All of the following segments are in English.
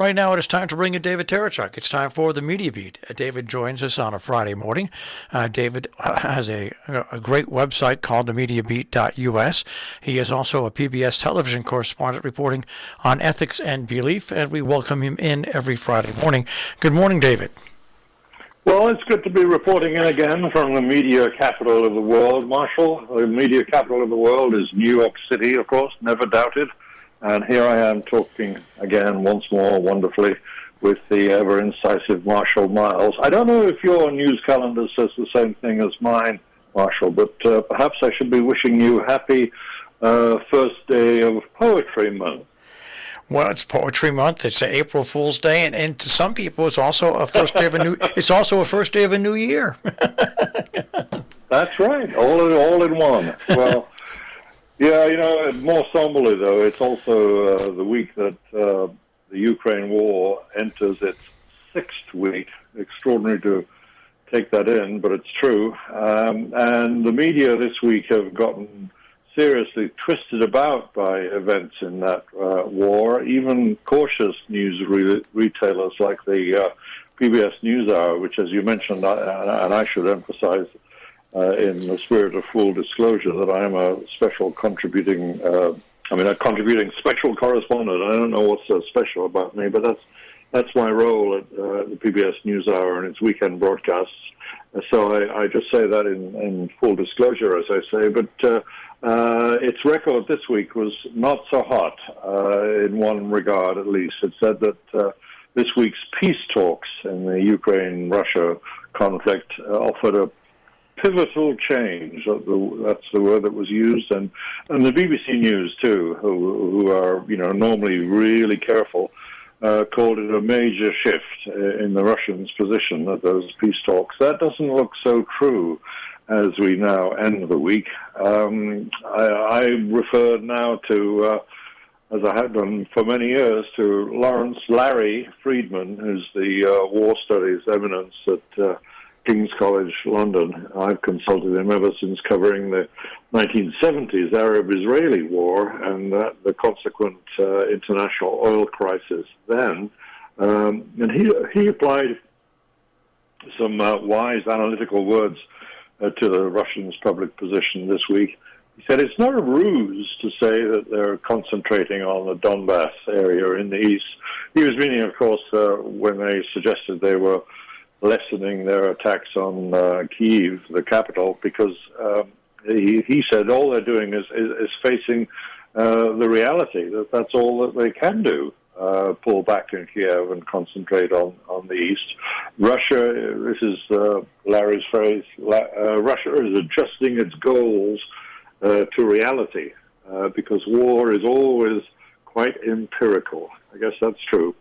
Right now, it is time to bring in David Tereshchuk. It's time for the Media Beat. David joins us on a Friday morning. David has a great website called themediabeat.us. He is also a PBS television correspondent reporting on ethics and belief, and we welcome him in every Friday morning. Good morning, David. Well, it's good to be reporting in again from the media capital of the world, Marshall. The media capital of the world is New York City, of course, never doubted. And here I am talking again once more wonderfully with the ever-incisive Marshall Miles. I don't know if your news calendar says the same thing as mine, Marshall, but perhaps I should be wishing you happy first day of Poetry Month. Well, it's Poetry Month. It's April Fool's Day, and to some people, it's also a first day of a new. It's also a first day of a new year. That's right, all in one. Well. Yeah, more somberly, though, it's also the week that the Ukraine war enters its 6th week. Extraordinary to take that in, but it's true. And the media this week have gotten seriously twisted about by events in that war. Even cautious news retailers like the PBS Newshour, which, as you mentioned, and I should emphasize, in the spirit of full disclosure, that I am a contributing special correspondent. I don't know what's so special about me, but that's my role at the PBS Newshour and its weekend broadcasts. So I just say that in full disclosure, as I say. But its record this week was not so hot in one regard, at least. It said that this week's peace talks in the Ukraine-Russia conflict offered a pivotal change. That's the word that was used, and the BBC News too, who are normally really careful, called it a major shift in the Russians' position at those peace talks. That doesn't look so true as we now end the week. I refer now to, as I have done for many years, to Larry Friedman, who's the war studies eminence at King's College, London. I've consulted him ever since covering the 1970s Arab-Israeli war and the consequent international oil crisis then. And he applied some wise analytical words to the Russians' public position this week. He said it's not a ruse to say that they're concentrating on the Donbass area in the east. He was meaning, of course, when they suggested they were lessening their attacks on Kyiv, the capital, because he said all they're doing is facing the reality that that's all that they can do, pull back in Kiev and concentrate on the east. Russia, this is Larry's phrase, Russia is adjusting its goals to reality, because war is always quite empirical. I guess that's true.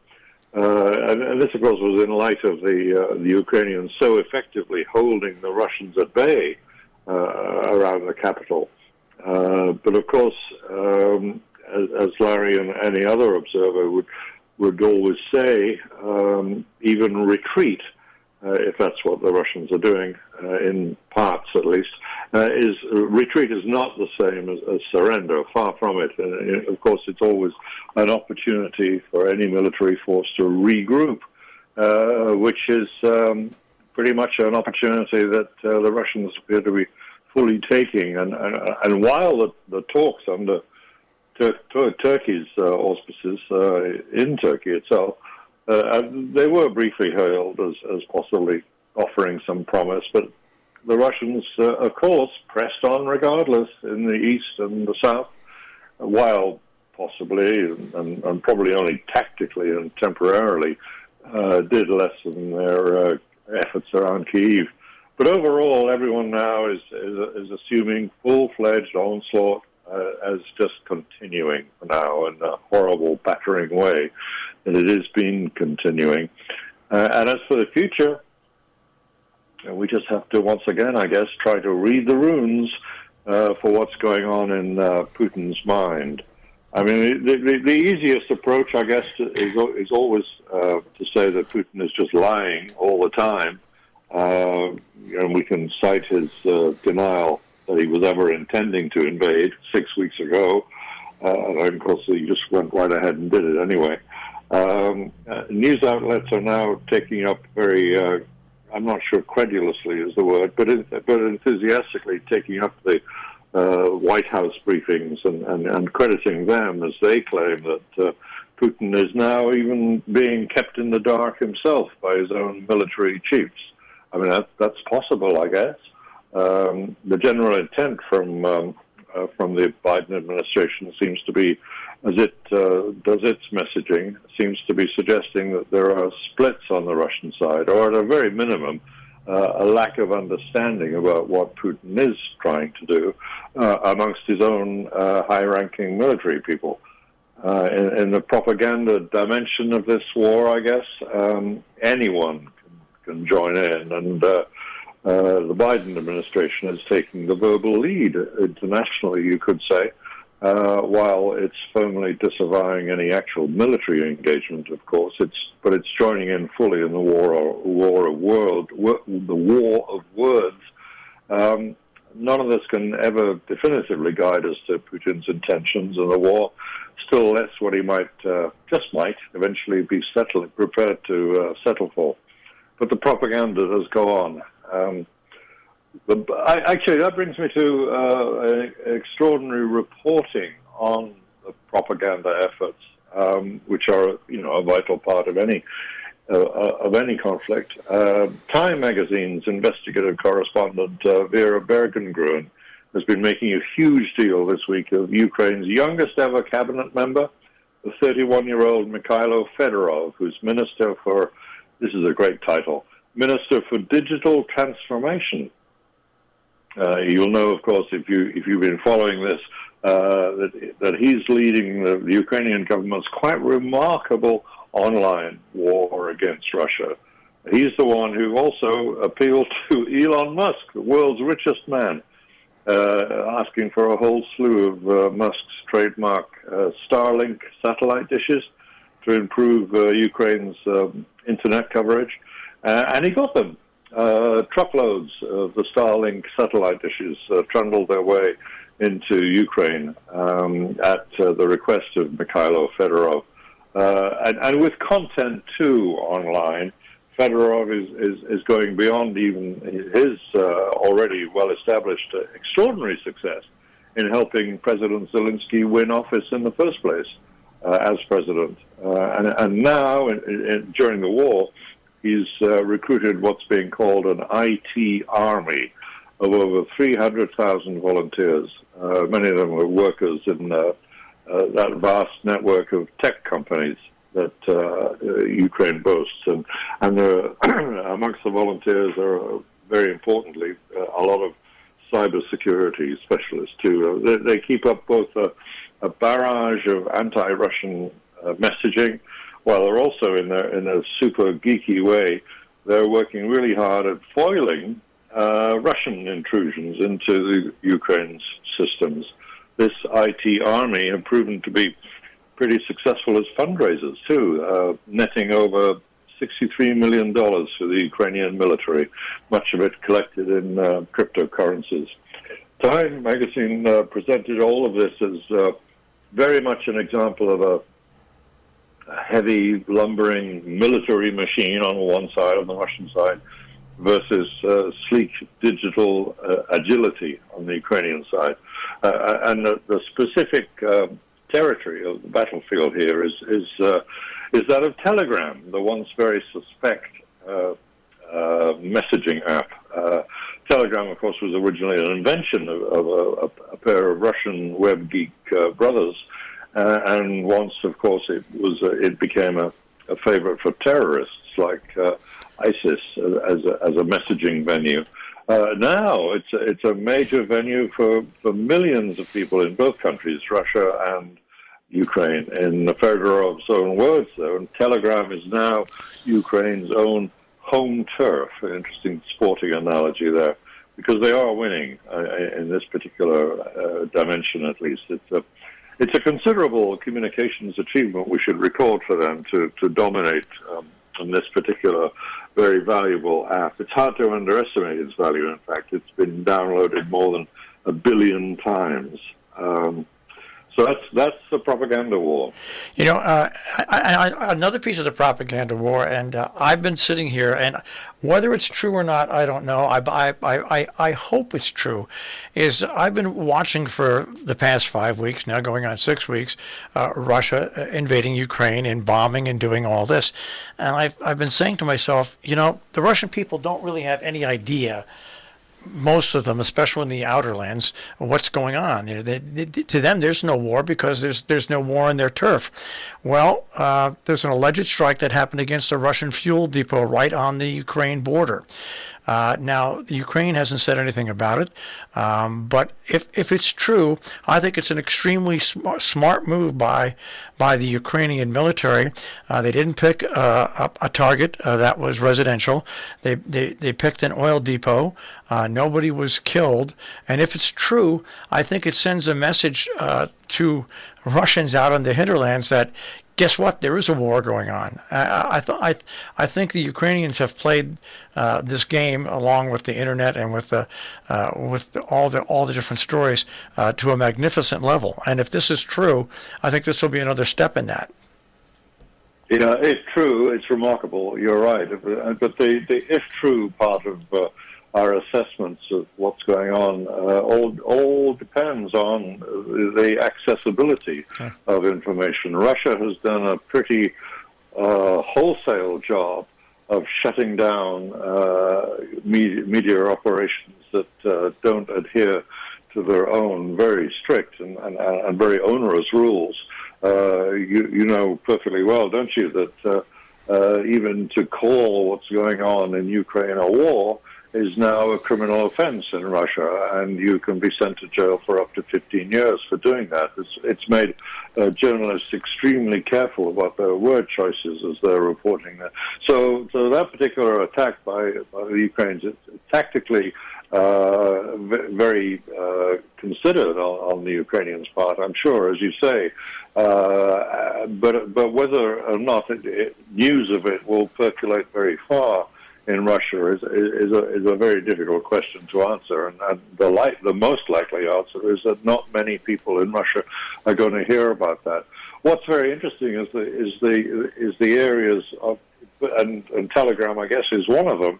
And this, of course, was in light of the Ukrainians so effectively holding the Russians at bay around the capital. But, of course, as Larry and any other observer would always say, even retreat, if that's what the Russians are doing, in parts at least, retreat is not the same as surrender, far from it. And of course, it's always an opportunity for any military force to regroup, which is pretty much an opportunity that the Russians appear to be fully taking. And while the talks under Turkey's auspices in Turkey itself, they were briefly hailed as possibly offering some promise, but the Russians, of course, pressed on regardless in the east and the south, while possibly, and probably only tactically and temporarily, did lessen their efforts around Kyiv. But overall, everyone now is assuming full-fledged onslaught as just continuing now in a horrible, battering way, and it has been continuing. And as for the future, we just have to, once again, I guess, try to read the runes for what's going on in Putin's mind. I mean, the easiest approach, I guess, is always to say that Putin is just lying all the time. And we can cite his denial that he was ever intending to invade 6 weeks ago. And of course, he just went right ahead and did it anyway. News outlets are now taking up very, I'm not sure credulously is the word, but enthusiastically taking up the White House briefings and crediting them as they claim that Putin is now even being kept in the dark himself by his own military chiefs. I mean, that's possible, I guess. The general intent from the Biden administration seems to be, as it does its messaging, seems to be suggesting that there are splits on the Russian side, or at a very minimum, a lack of understanding about what Putin is trying to do amongst his own high-ranking military people. In the propaganda dimension of this war, I guess, anyone can join in, and the Biden administration is taking the verbal lead internationally, you could say, while it's firmly disavowing any actual military engagement, of course. But it's joining in fully in the war of words. None of this can ever definitively guide us to Putin's intentions, and the war still less what he might eventually be prepared to settle for. But the propaganda does go on. Actually, that brings me to extraordinary reporting on the propaganda efforts, which are, a vital part of any conflict. Time magazine's investigative correspondent Vera Bergengruen has been making a huge deal this week of Ukraine's youngest ever cabinet member, the 31-year-old Mikhailo Fedorov, who's Minister for, this is a great title, Minister for Digital Transformation. You'll know, of course, if you've been following this, that he's leading the Ukrainian government's quite remarkable online war against Russia. He's the one who also appealed to Elon Musk, the world's richest man, asking for a whole slew of Musk's trademark Starlink satellite dishes to improve Ukraine's internet coverage. And he got them. Truckloads of the Starlink satellite dishes trundled their way into Ukraine at the request of Mikhailo Fedorov. And with content, too, online, Fedorov is going beyond even his already well-established extraordinary success in helping President Zelensky win office in the first place as president. And now, during the war, he's recruited what's being called an IT army of over 300,000 volunteers. Many of them are workers in that vast network of tech companies that Ukraine boasts. And there are, amongst the volunteers are, very importantly, a lot of cybersecurity specialists, too. They keep up both a barrage of anti-Russian messaging, while they're also, in a super geeky way, they're working really hard at foiling Russian intrusions into Ukraine's systems. This IT army have proven to be pretty successful as fundraisers, too, netting over $63 million for the Ukrainian military, much of it collected in cryptocurrencies. Time magazine presented all of this as very much an example of a heavy, lumbering military machine on one side, on the Russian side, versus sleek digital agility on the Ukrainian side. And the specific territory of the battlefield here is that of Telegram, the once very suspect messaging app. Telegram, of course, was originally an invention of a pair of Russian web geek brothers, and once, of course, it became a favorite for terrorists like ISIS as a messaging venue. Now it's a major venue for millions of people in both countries, Russia and Ukraine. In Fedorov's own words, though, and Telegram is now Ukraine's own home turf. An interesting sporting analogy there, because they are winning in this particular dimension, at least. It's a considerable communications achievement, we should record, for them to dominate in this particular very valuable app. It's hard to underestimate its value. In fact, it's been downloaded more than 1 billion times. So that's the propaganda war. You know, another piece of the propaganda war, and I've been sitting here, and whether it's true or not, I don't know. I hope it's true. Is I've been watching for the past 5 weeks, now going on 6 weeks, Russia invading Ukraine and bombing and doing all this, and I've been saying to myself, you know, the Russian people don't really have any idea. Most of them, especially in the outer lands, what's going on. You know, to them, there's no war because there's no war on their turf. Well, there's an alleged strike that happened against a Russian fuel depot right on the Ukraine border. Now, Ukraine hasn't said anything about it, but if it's true, I think it's an extremely smart move by the Ukrainian military. They didn't pick a target that was residential. They picked an oil depot. Nobody was killed, and if it's true, I think it sends a message to Russians out in the hinterlands that, guess what? There is a war going on. I think the Ukrainians have played this game along with the internet and with all the different stories to a magnificent level. And if this is true, I think this will be another step in that. Yeah, if true, it's remarkable. You're right. But the if true part of our assessments of what's going on all depends on the accessibility of information. Russia has done a pretty wholesale job of shutting down media operations that don't adhere to their own very strict and very onerous rules. You know perfectly well, don't you, that even to call what's going on in Ukraine a war is now a criminal offense in Russia, and you can be sent to jail for up to 15 years for doing that. It's made journalists extremely careful about their word choices as they're reporting that. So that particular attack by the Ukrainians, it's tactically very considered on the Ukrainians' part, I'm sure, as you say. But whether or not news of it will percolate very far in Russia is a very difficult question to answer, and the most likely answer is that not many people in Russia are going to hear about that. What's very interesting is the areas of, and Telegram, I guess, is one of them,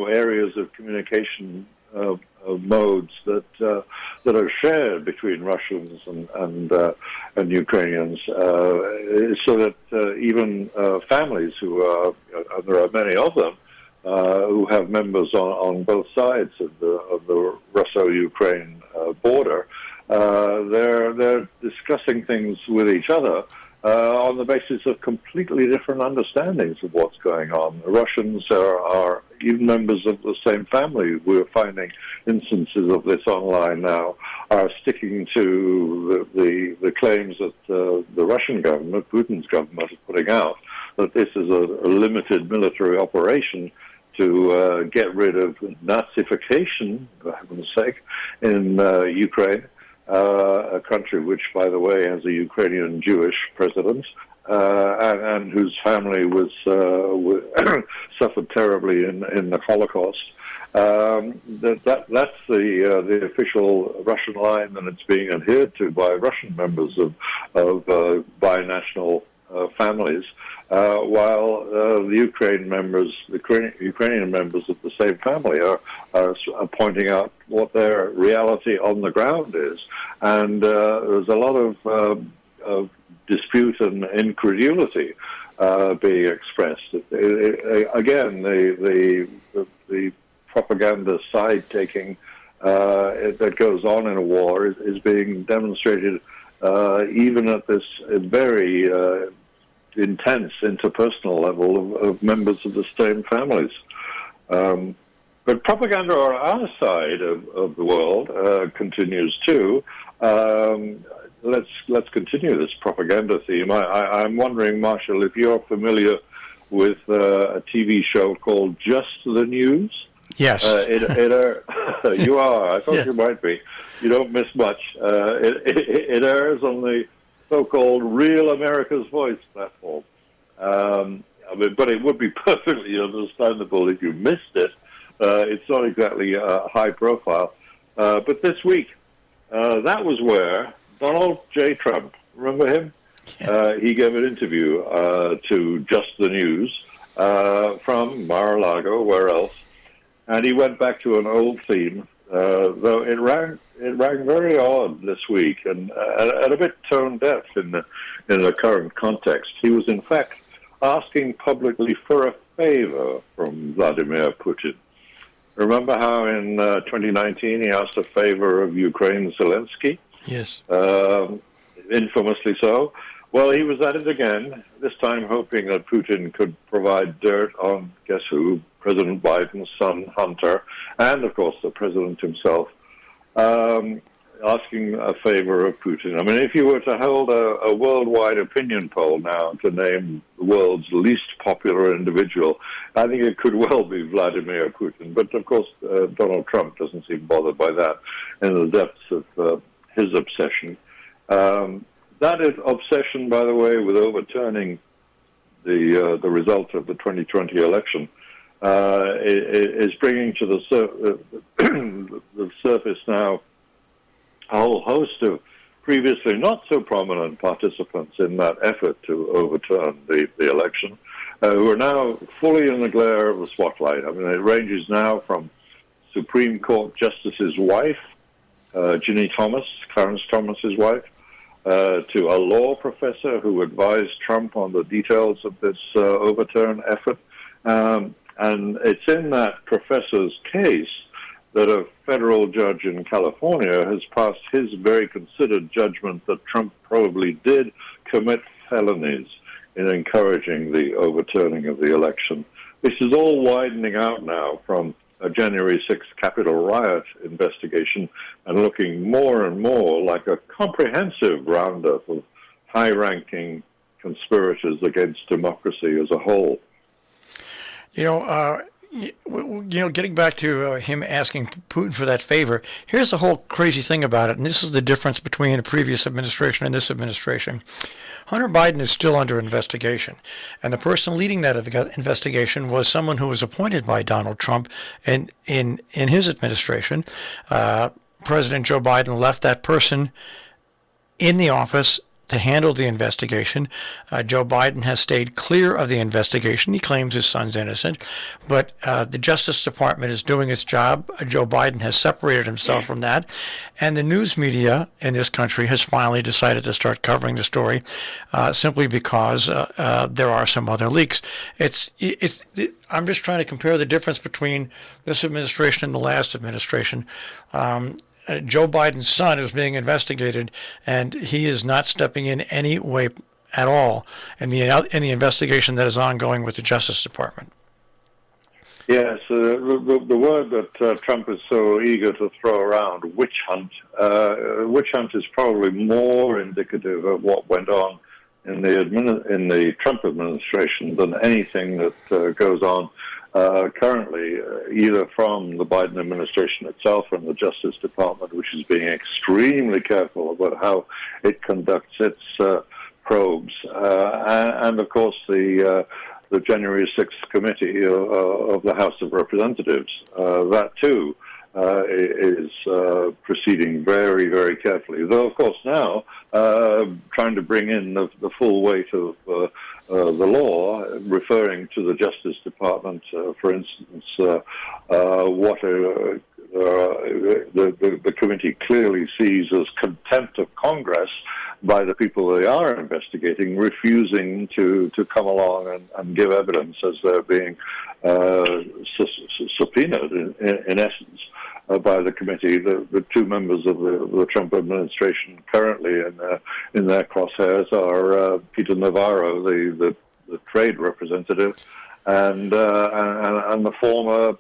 areas of communication modes that are shared between Russians and Ukrainians, so that even families there are many of them, who have members on both sides of the Russo-Ukraine border, they're discussing things with each other on the basis of completely different understandings of what's going on. The Russians are even members of the same family. We're finding instances of this online now, are sticking to the claims that the Russian government, Putin's government, is putting out, that this is a limited military operation to get rid of Nazification, for heaven's sake, in Ukraine, a country which, by the way, has a Ukrainian Jewish president, and whose family was suffered terribly in the Holocaust. That's the official Russian line, and it's being adhered to by Russian members of binational families, while the Ukrainian members of the same family are pointing out what their reality on the ground is. And there's a lot of dispute and incredulity being expressed. Again, the propaganda side-taking that goes on in a war is being demonstrated even at this very intense interpersonal level of members of the same families. But propaganda on our side of the world continues too. Let's continue this propaganda theme. I'm wondering, Marshall, if you're familiar with a TV show called Just the News. Yes. You are. I thought Yes. you might be. You don't miss much. It airs on the so-called Real America's Voice platform. But it would be perfectly understandable if you missed it. It's not exactly high profile. But this week, that was where Donald J. Trump. Remember him? Yeah. He gave an interview to Just the News from Mar-a-Lago, where else, and he went back to an old theme, though it rang very odd this week and a bit tone deaf in the current context. He was in fact asking publicly for a favor from Vladimir Putin. Remember how in 2019 he asked a favor of Ukraine's Zelensky? Yes. Infamously so. Well, he was at it again, this time hoping that Putin could provide dirt on, guess who, President Biden's son, Hunter, and, of course, the president himself, asking a favor of Putin. I mean, if you were to hold a worldwide opinion poll now to name the world's least popular individual, I think it could well be Vladimir Putin. But, of course, Donald Trump doesn't seem bothered by that in the depths of his obsession. That obsession, by the way, with overturning the result of the 2020 election is bringing to the surface now a whole host of previously not so prominent participants in that effort to overturn the election, who are now fully in the glare of the spotlight. I mean, it ranges now from Supreme Court Justice's wife, Ginny Thomas, Clarence Thomas's wife, to a law professor who advised Trump on the details of this overturn effort. And it's in that professor's case that a federal judge in California has passed his very considered judgment that Trump probably did commit felonies in encouraging the overturning of the election. This is all widening out now from a January 6th Capitol riot investigation and looking more and more like a comprehensive roundup of high-ranking conspirators against democracy as a whole. Getting back to him asking Putin for that favor, here's the whole crazy thing about it, and this is the difference between the previous administration and this administration. Hunter Biden is still under investigation, and the person leading that investigation was someone who was appointed by Donald Trump in his administration. President Joe Biden left that person in the office to handle the investigation. Joe Biden has stayed clear of the investigation. He claims his son's innocent, but the Justice Department is doing its job. Joe Biden has separated himself from that, and the news media in this country has finally decided to start covering the story simply because there are some other leaks. I'm just trying to compare the difference between this administration and the last administration. Joe Biden's son is being investigated, and he is not stepping in any way at all in the investigation that is ongoing with the Justice Department. Yes, the word that Trump is so eager to throw around, witch hunt is probably more indicative of what went on in the Trump administration than anything that goes on currently, either from the Biden administration itself and the Justice Department, which is being extremely careful about how it conducts its probes, and of course the January 6th committee of the House of Representatives. That too is proceeding very, very carefully. Though, of course, now trying to bring in the full weight of the law, referring to the Justice Department, for instance, what the committee clearly sees as contempt of Congress by the people they are investigating, refusing to come along and give evidence as they're being subpoenaed, in essence, by the committee. The two members of the Trump administration currently in their crosshairs are Peter Navarro, the trade representative, and the former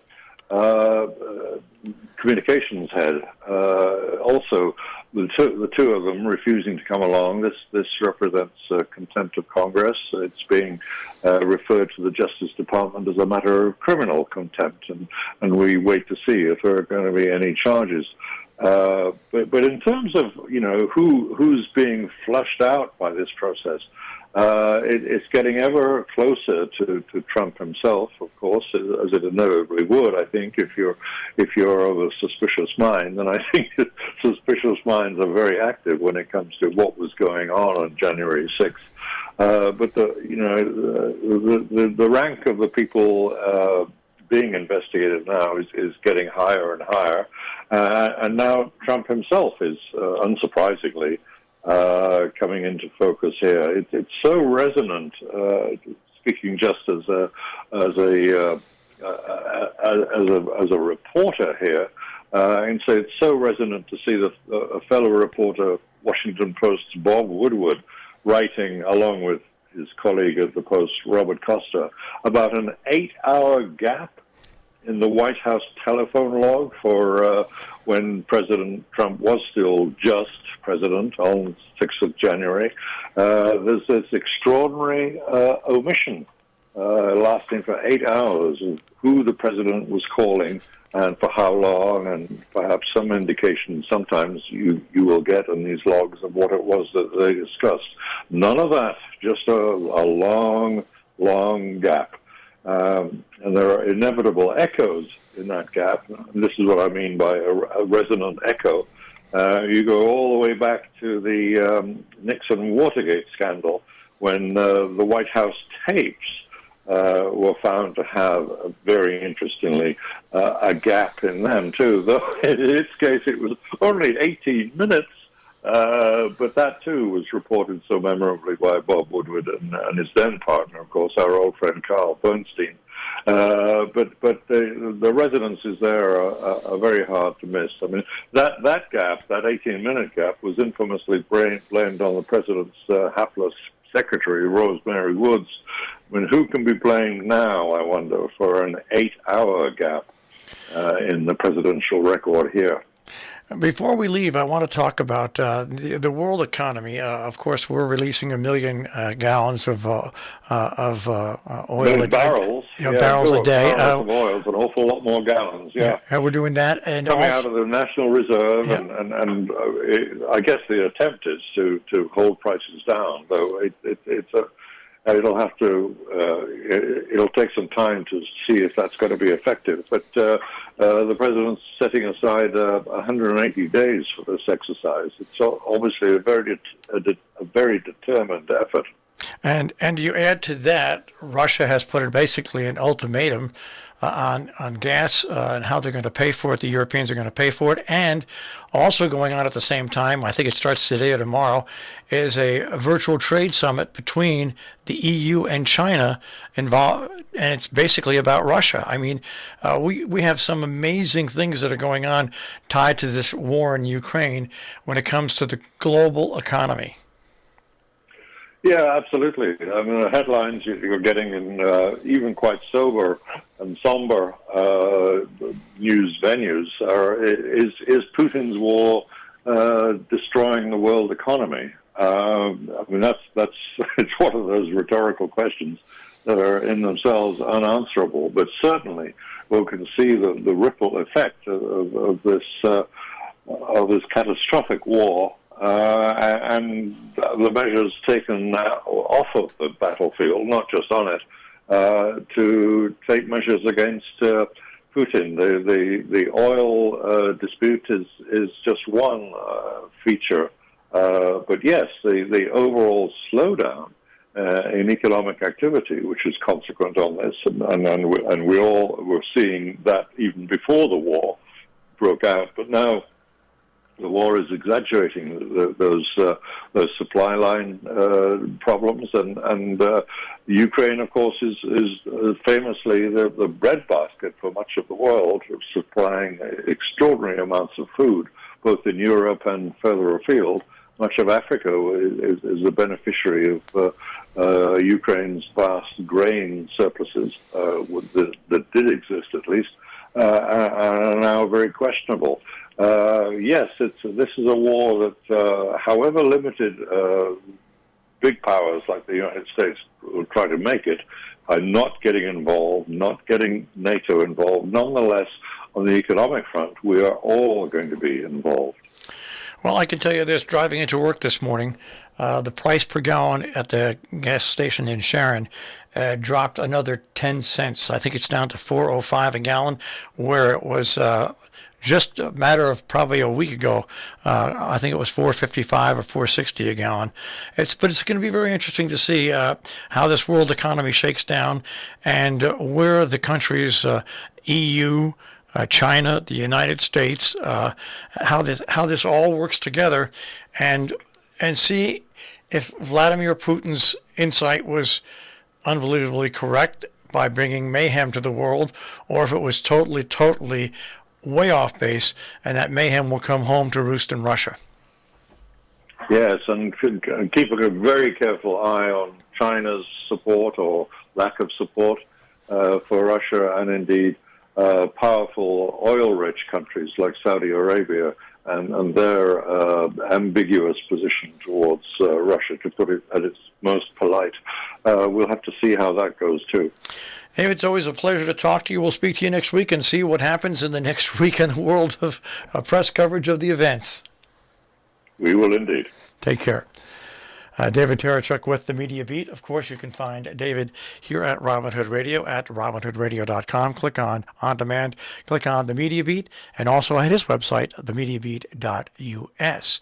communications head. Also, the two of them refusing to come along. This represents contempt of Congress. It's being referred to the Justice Department as a matter of criminal contempt, and we wait to see if there are going to be any charges. But in terms of who's being flushed out by this process, It's getting ever closer to Trump himself, of course, as it inevitably would. I think if you're of a suspicious mind, and I think that suspicious minds are very active when it comes to what was going on January 6th. But the rank of the people being investigated now is getting higher and higher, and now Trump himself is unsurprisingly coming into focus here. It's so resonant. Speaking just as a reporter here, and so it's so resonant to see a fellow reporter, Washington Post's Bob Woodward, writing along with his colleague at the Post, Robert Costa, about an 8-hour gap in the White House telephone log for when President Trump was still just president on 6th of January. There's this extraordinary omission lasting for 8 hours of who the president was calling and for how long, and perhaps some indication sometimes you will get in these logs of what it was that they discussed. None of that, just a long, long gap. And there are inevitable echoes in that gap. And this is what I mean by a resonant echo. You go all the way back to the Nixon-Watergate scandal when the White House tapes were found to have, very interestingly, a gap in them, too. Though in its case, it was only 18 minutes, but that, too, was reported so memorably by Bob Woodward and his then partner, of course, our old friend Carl Bernstein. But the resonances there are very hard to miss. I mean, that gap, that 18-minute gap, was infamously blamed on the president's hapless secretary, Rosemary Woods. I mean, who can be blamed now, I wonder, for an 8-hour gap in the presidential record here? Before we leave, I want to talk about the world economy. Of course, we're releasing 1 million gallons of oil a day. Barrels. Barrels a day. Barrels of oil is an awful lot more gallons, yeah. And we're doing that. And coming also, out of the National Reserve, and I guess the attempt is to hold prices down, though it'll have to, it'll take some time to see if that's going to be effective. But the president's setting aside 180 days for this exercise. It's obviously a very determined effort. And you add to that, Russia has put basically an ultimatum on gas and how they're going to pay for it. The Europeans are going to pay for it. And also going on at the same time, I think it starts today or tomorrow, is a virtual trade summit between the EU and China involved, and it's basically about Russia. I mean, we have some amazing things that are going on tied to this war in Ukraine when it comes to the global economy. Yeah, absolutely. I mean, the headlines you're getting in even quite sober and somber news venues is Putin's war destroying the world economy? I mean, that's it's one of those rhetorical questions that are in themselves unanswerable. But certainly, we can see the ripple effect of this catastrophic war. And the measures taken off of the battlefield, not just on it, to take measures against Putin. The oil dispute is just one feature, but yes, the overall slowdown in economic activity, which is consequent on this, and we all were seeing that even before the war broke out, but now the war is exaggerating those supply line problems, and Ukraine, of course, is famously the breadbasket for much of the world, supplying extraordinary amounts of food, both in Europe and further afield. Much of Africa is a beneficiary of Ukraine's vast grain surpluses that did exist, at least, are now very questionable. Yes, this is a war that, however limited big powers like the United States will try to make it, by not getting involved, not getting NATO involved, nonetheless, on the economic front, we are all going to be involved. Well, I can tell you this, driving into work this morning, the price per gallon at the gas station in Sharon dropped another 10 cents. I think it's down to 4.05 a gallon, where it was just a matter of probably a week ago. I think it was 4.55 or 4.60 a gallon. But it's going to be very interesting to see how this world economy shakes down and where the countries EU, China, the United States, how this all works together, and see if Vladimir Putin's insight was unbelievably correct by bringing mayhem to the world, or if it was totally way off base, and that mayhem will come home to roost in Russia. Yes, and keep a very careful eye on China's support or lack of support for Russia, and indeed powerful oil-rich countries like Saudi Arabia and their ambiguous position towards Russia, to put it at its most polite. We'll have to see how that goes, too. David, it's always a pleasure to talk to you. We'll speak to you next week and see what happens in the next week in the world of press coverage of the events. We will indeed. Take care. David Tereshchuk with the Media Beat. Of course, you can find David here at Robin Hood Radio at robinhoodradio.com. Click on Demand, click on the Media Beat, and also at his website, themediabeat.us.